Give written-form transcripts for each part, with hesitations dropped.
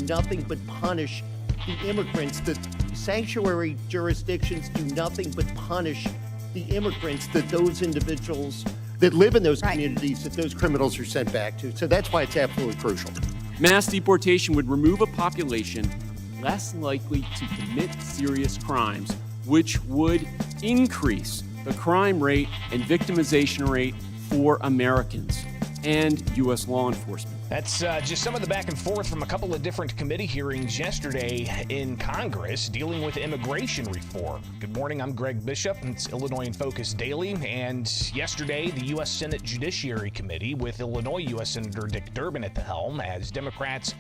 nothing but punish the immigrants. The sanctuary jurisdictions do nothing but punish the immigrants that those individuals that live in those communities that those criminals are sent back to. So that's why it's absolutely crucial. Mass deportation would remove a population less likely to commit serious crimes, which would increase the crime rate and victimization rate for Americans and U.S. law enforcement. That's just some of the back and forth from a couple of different committee hearings yesterday in Congress dealing with immigration reform. Good morning, I'm Greg Bishop. It's Illinois in Focus Daily. And yesterday, the U.S. Senate Judiciary Committee with Illinois U.S. Senator Dick Durbin at the helm as Democrats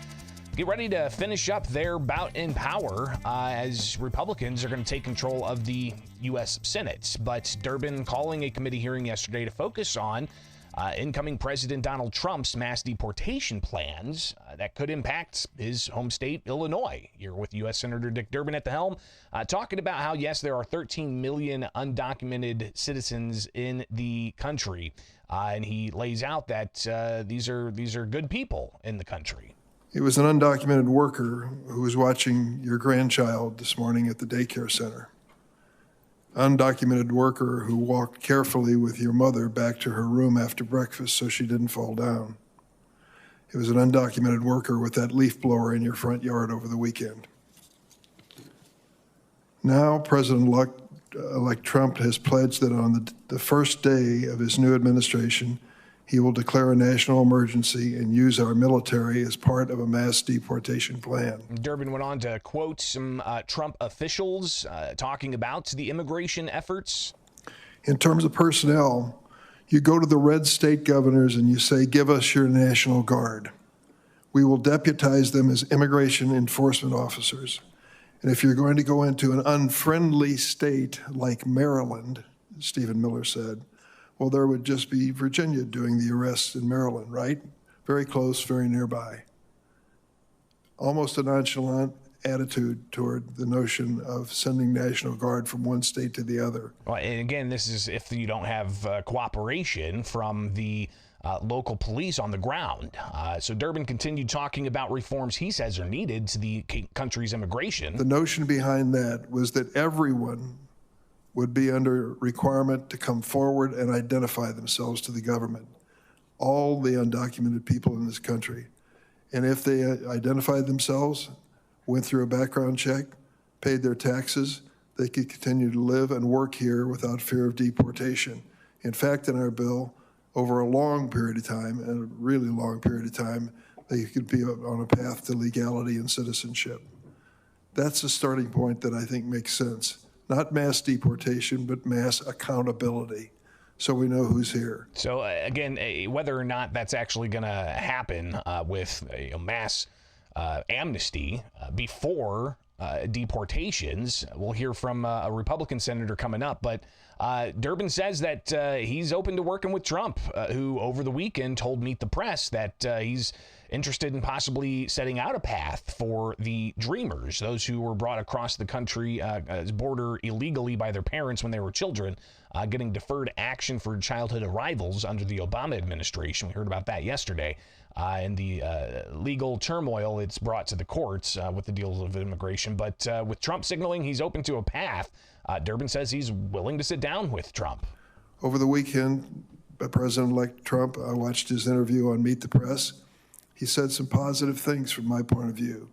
get ready to finish up their bout in power as Republicans are going to take control of the U.S. Senate. But Durbin calling a committee hearing yesterday to focus on incoming President Donald Trump's mass deportation plans that could impact his home state, Illinois. You're with U.S. Senator Dick Durbin at the helm, talking about how, yes, there are 13 million undocumented citizens in the country. And he lays out that these are good people in the country. It was an undocumented worker who was watching your grandchild this morning at the daycare center. Undocumented worker who walked carefully with your mother back to her room after breakfast so she didn't fall down. It was an undocumented worker with that leaf blower in your front yard over the weekend. Now, President-elect Trump has pledged that on the first day of his new administration, he will declare a national emergency and use our military as part of a mass deportation plan. Durbin went on to quote some Trump officials talking about the immigration efforts. In terms of personnel, you go to the red state governors and you say, give us your National Guard. We will deputize them as immigration enforcement officers. And if you're going to go into an unfriendly state like Maryland, Stephen Miller said, well, there would just be Virginia doing the arrests in Maryland, right? Very close, very nearby. Almost a nonchalant attitude toward the notion of sending National Guard from one state to the other. Well, and again, this is if you don't have cooperation from the local police on the ground. So Durbin continued talking about reforms he says are needed to the country's immigration. The notion behind that was that everyone would be under requirement to come forward and identify themselves to the government, all the undocumented people in this country. And if they identified themselves, went through a background check, paid their taxes, they could continue to live and work here without fear of deportation. In fact, in our bill, over a long period of time, and a really long period of time, they could be on a path to legality and citizenship. That's a starting point that I think makes sense. Not mass deportation, but mass accountability, so we know who's here. So again, whether or not that's actually going to happen with a mass amnesty before deportations, we'll hear from a Republican senator coming up. But Durbin says that he's open to working with Trump, who over the weekend told Meet the Press that he's interested in possibly setting out a path for the Dreamers, those who were brought across the country border illegally by their parents when they were children, getting deferred action for childhood arrivals under the Obama administration. We heard about that yesterday. And the legal turmoil it's brought to the courts with the deals of immigration. But with Trump signaling he's open to a path, Durbin says he's willing to sit down with Trump. Over the weekend, President-elect Trump, I watched his interview on Meet the Press. He said some positive things from my point of view.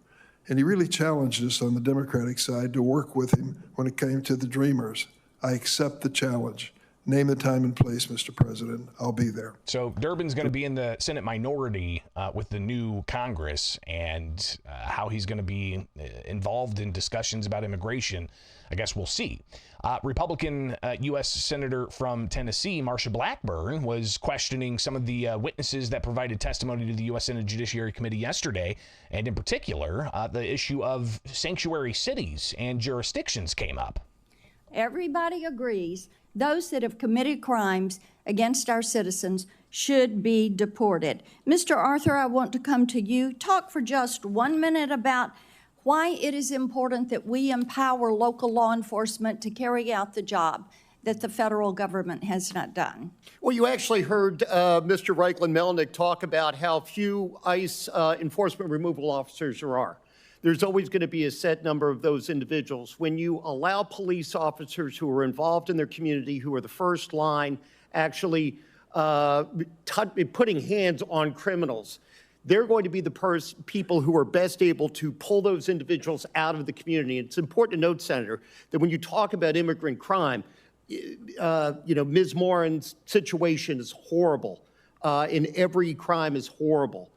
And he really challenged us on the Democratic side to work with him when it came to the Dreamers. I accept the challenge. Name the time and place, Mr. President. I'll be there. So Durbin's going to be in the Senate minority with the new Congress, and how he's going to be involved in discussions about immigration, I guess we'll see. Republican U.S. Senator from Tennessee, Marsha Blackburn, was questioning some of the witnesses that provided testimony to the U.S. Senate Judiciary Committee yesterday, and in particular, the issue of sanctuary cities and jurisdictions came up. Everybody agrees those that have committed crimes against our citizens should be deported. Mr. Arthur, I want to come to you. Talk for just 1 minute about why it is important that we empower local law enforcement to carry out the job that the federal government has not done. Well, you actually heard Mr. Reichlin-Melnick talk about how few ICE enforcement removal officers there are. there's always going to be a set number of those individuals. When you allow police officers who are involved in their community, who are the first line, actually putting hands on criminals, they're going to be the people who are best able to pull those individuals out of the community. And it's important to note, Senator, that when you talk about immigrant crime, Ms. Morin's situation is horrible, and every crime is horrible.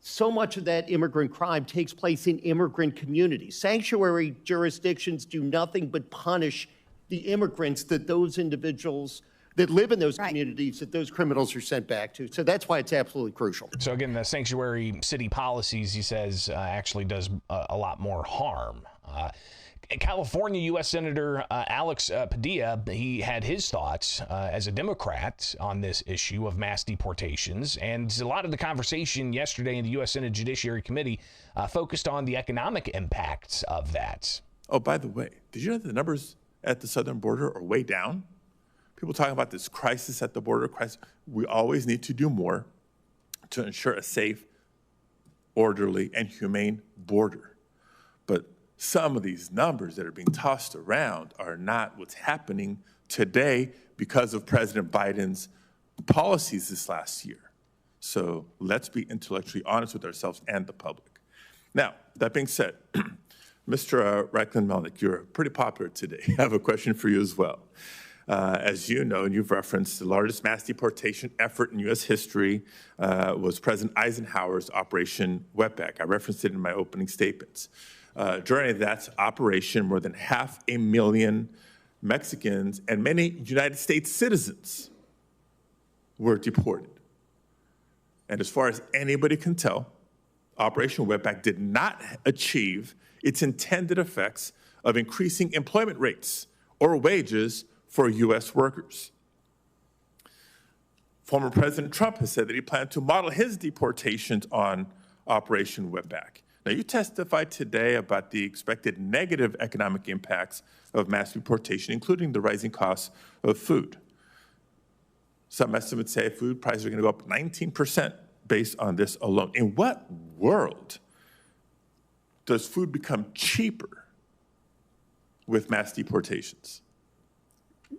So much of that immigrant crime takes place in immigrant communities. Sanctuary jurisdictions do nothing but punish the immigrants that those individuals that live in those communities that those criminals are sent back to. So that's why it's absolutely crucial. So again, the sanctuary city policies, he says, actually does a lot more harm. California U.S. Senator Alex Padilla, he had his thoughts as a Democrat on this issue of mass deportations. And a lot of the conversation yesterday in the U.S. Senate Judiciary Committee focused on the economic impacts of that. Oh, by the way, did you know that the numbers at the southern border are way down? People talking about this crisis at the border. We always need to do more to ensure a safe, orderly, and humane border. But some of these numbers that are being tossed around are not what's happening today because of President Biden's policies this last year. So let's be intellectually honest with ourselves and the public. Now, that being said, Mr. Reichlin-Melnick, you're pretty popular today. I have a question for you as well. As you know, and you've referenced, the largest mass deportation effort in U.S. history was President Eisenhower's Operation Wetback. I referenced it in my opening statements. During that operation, more than 500,000 Mexicans and many United States citizens were deported. And as far as anybody can tell, Operation Wetback did not achieve its intended effects of increasing employment rates or wages for U.S. workers. Former President Trump has said that he planned to model his deportations on Operation Wetback. Now, you testified today about the expected negative economic impacts of mass deportation, including the rising costs of food. Some estimates say food prices are going to go up 19% based on this alone. In what world does food become cheaper with mass deportations?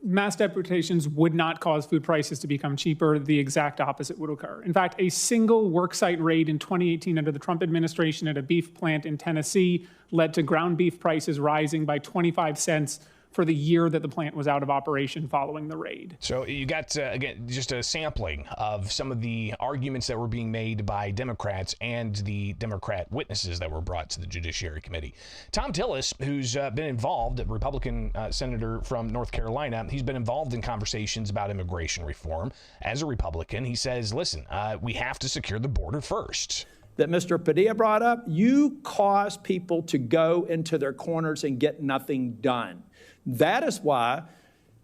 Mass deportations would not cause food prices to become cheaper. The exact opposite would occur. In fact, a single worksite raid in 2018 under the Trump administration at a beef plant in Tennessee led to ground beef prices rising by 25 cents for the year that the plant was out of operation following the raid. So you got, again, just a sampling of some of the arguments that were being made by Democrats and the Democrat witnesses that were brought to the Judiciary Committee. Tom Tillis, who's been involved, a Republican senator from North Carolina, he's been involved in conversations about immigration reform. As a Republican, he says, listen, we have to secure the border first. That Mr. Padilla brought up, you cause people to go into their corners and get nothing done. That is why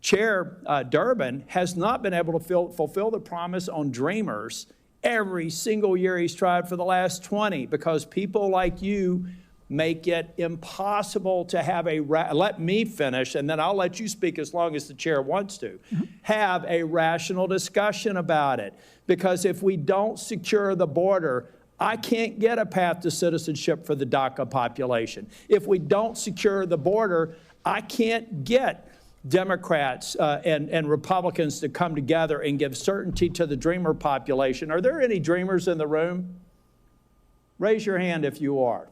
Chair Durbin has not been able to fulfill the promise on Dreamers every single year he's tried for the last 20, because people like you make it impossible to have let me finish, and then I'll let you speak as long as the chair wants to, have a rational discussion about it. Because if we don't secure the border, I can't get a path to citizenship for the DACA population. If we don't secure the border, I can't get Democrats and Republicans to come together and give certainty to the dreamer population. Are there any dreamers in the room? Raise your hand if you are.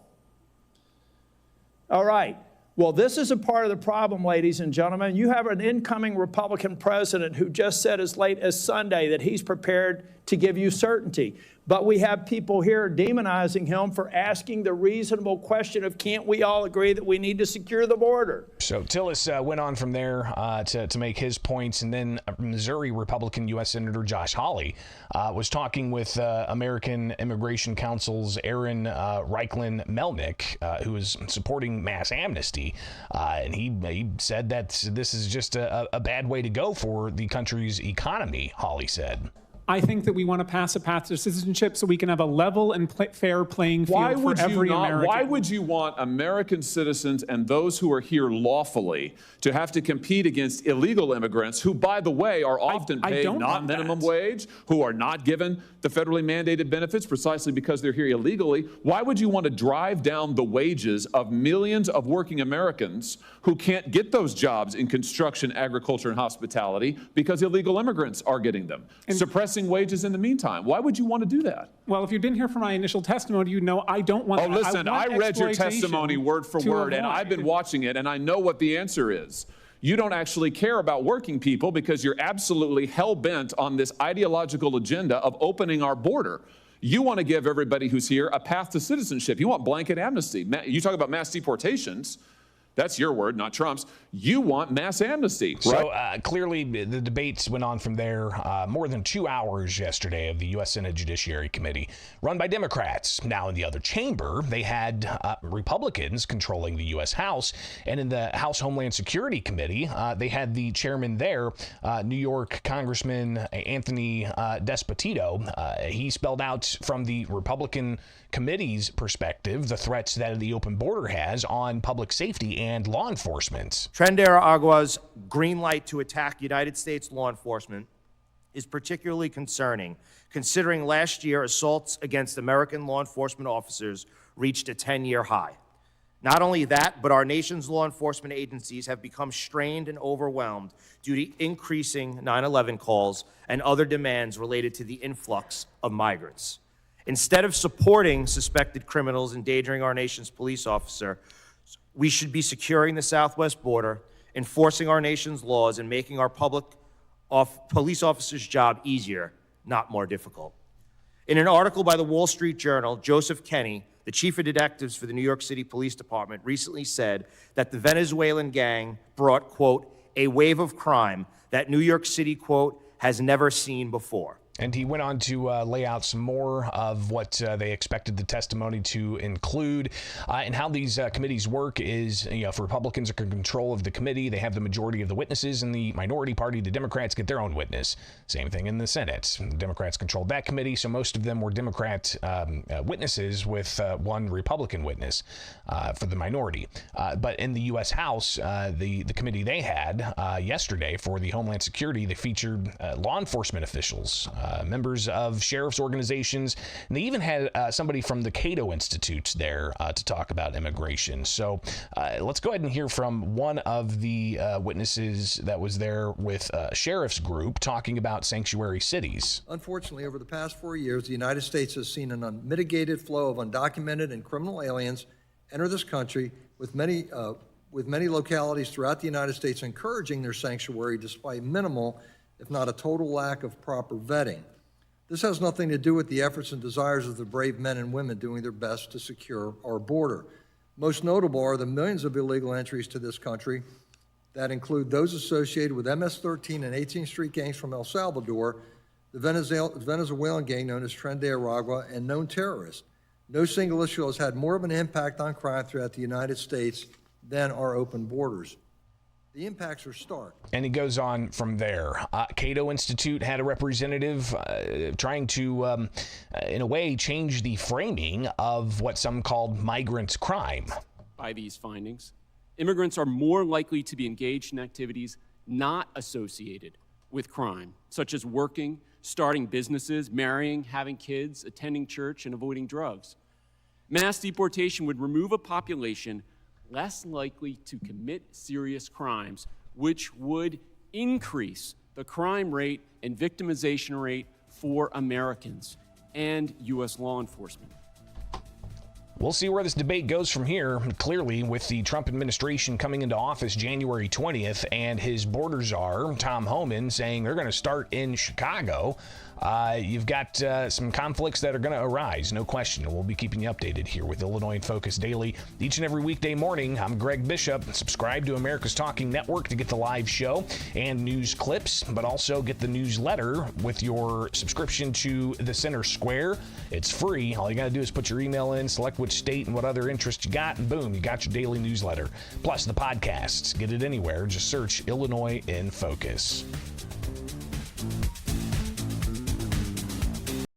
All right. Well, this is a part of the problem, ladies and gentlemen. You have an incoming Republican president who just said as late as Sunday that he's prepared to give you certainty. But we have people here demonizing him for asking the reasonable question of, can't we all agree that we need to secure the border? So Tillis went on from there to make his points. And then Missouri Republican U.S. Senator Josh Hawley was talking with American Immigration Council's Aaron Reichlin-Melnick, who is supporting mass amnesty. And he said that this is just a bad way to go for the country's economy, Hawley said. I think that we want to pass a path to citizenship so we can have a level and fair playing field for every American. Why would you want American citizens and those who are here lawfully to have to compete against illegal immigrants who, by the way, are often paid not minimum wage, who are not given the federally mandated benefits precisely because they're here illegally? Why would you want to drive down the wages of millions of working Americans who can't get those jobs in construction, agriculture, and hospitality because illegal immigrants are getting them, suppressing wages in the meantime? Why would you want to do that? Well, if you didn't hear from my initial testimony, you know I don't want that. Listen, I read your testimony word for word, and I've been watching it, and I know what the answer is. You don't actually care about working people because you're absolutely hell-bent on this ideological agenda of opening our border. You want to give everybody who's here a path to citizenship. You want blanket amnesty. You talk about mass deportations. That's your word, not Trump's. You want mass amnesty, right? So clearly the debates went on from there. More than 2 hours yesterday of the U.S. Senate Judiciary Committee, run by Democrats. Now in the other chamber, they had Republicans controlling the U.S. House. And in the House Homeland Security Committee, they had the chairman there, New York Congressman Anthony Despotito. He spelled out from the Republican committee's perspective the threats that the open border has on public safety and law enforcement. Trinidad Agua's green light to attack United States law enforcement is particularly concerning, considering last year assaults against American law enforcement officers reached a 10-year high. Not only that, but our nation's law enforcement agencies have become strained and overwhelmed due to increasing 9/11 calls and other demands related to the influx of migrants. Instead of supporting suspected criminals endangering our nation's police officer, we should be securing the southwest border, enforcing our nation's laws, and making our police officers' job easier, not more difficult. In an article by the Wall Street Journal, Joseph Kenney, the chief of detectives for the New York City Police Department, recently said that the Venezuelan gang brought, quote, a wave of crime that New York City, quote, has never seen before. And he went on to lay out some more of what they expected the testimony to include. And how these committees work is, if Republicans are in control of the committee, they have the majority of the witnesses, and the minority party, the Democrats, get their own witness. Same thing in the Senate. The Democrats controlled that committee, so most of them were Democrat witnesses with one Republican witness for the minority. But in the U.S. House, the committee they had yesterday for the Homeland Security, they featured law enforcement officials, members of sheriff's organizations, and they even had somebody from the Cato Institute there to talk about immigration. So let's go ahead and hear from one of the witnesses that was there with a sheriff's group talking about sanctuary cities. Unfortunately, over the past 4 years, the United States has seen an unmitigated flow of undocumented and criminal aliens enter this country, with many localities throughout the United States encouraging their sanctuary despite minimal, if not a total lack of proper vetting. This has nothing to do with the efforts and desires of the brave men and women doing their best to secure our border. Most notable are the millions of illegal entries to this country that include those associated with MS-13 and 18th Street gangs from El Salvador, the Venezuelan gang known as Trinidad Agua, and known terrorists. No single issue has had more of an impact on crime throughout the United States than our open borders. The impacts are stark. And he goes on from there. Cato Institute had a representative trying to, in a way, change the framing of what some called migrant crime. By these findings, immigrants are more likely to be engaged in activities not associated with crime, such as working, starting businesses, marrying, having kids, attending church, and avoiding drugs. Mass deportation would remove a population less likely to commit serious crimes, which would increase the crime rate and victimization rate for Americans and U.S. law enforcement. We'll see where this debate goes from here. Clearly, with the Trump administration coming into office January 20th and his border czar, Tom Homan, saying they're going to start in Chicago, you've got some conflicts that are going to arise, no question. We'll be keeping you updated here with Illinois in Focus Daily each and every weekday morning. I'm Greg Bishop. Subscribe to America's Talking Network to get the live show and news clips, but also get the newsletter with your subscription to the Center Square. It's free. All you got to do is put your email in, select which state and what other interest you got, and boom, you got your daily newsletter. Plus the podcasts. Get it anywhere. Just search Illinois in Focus.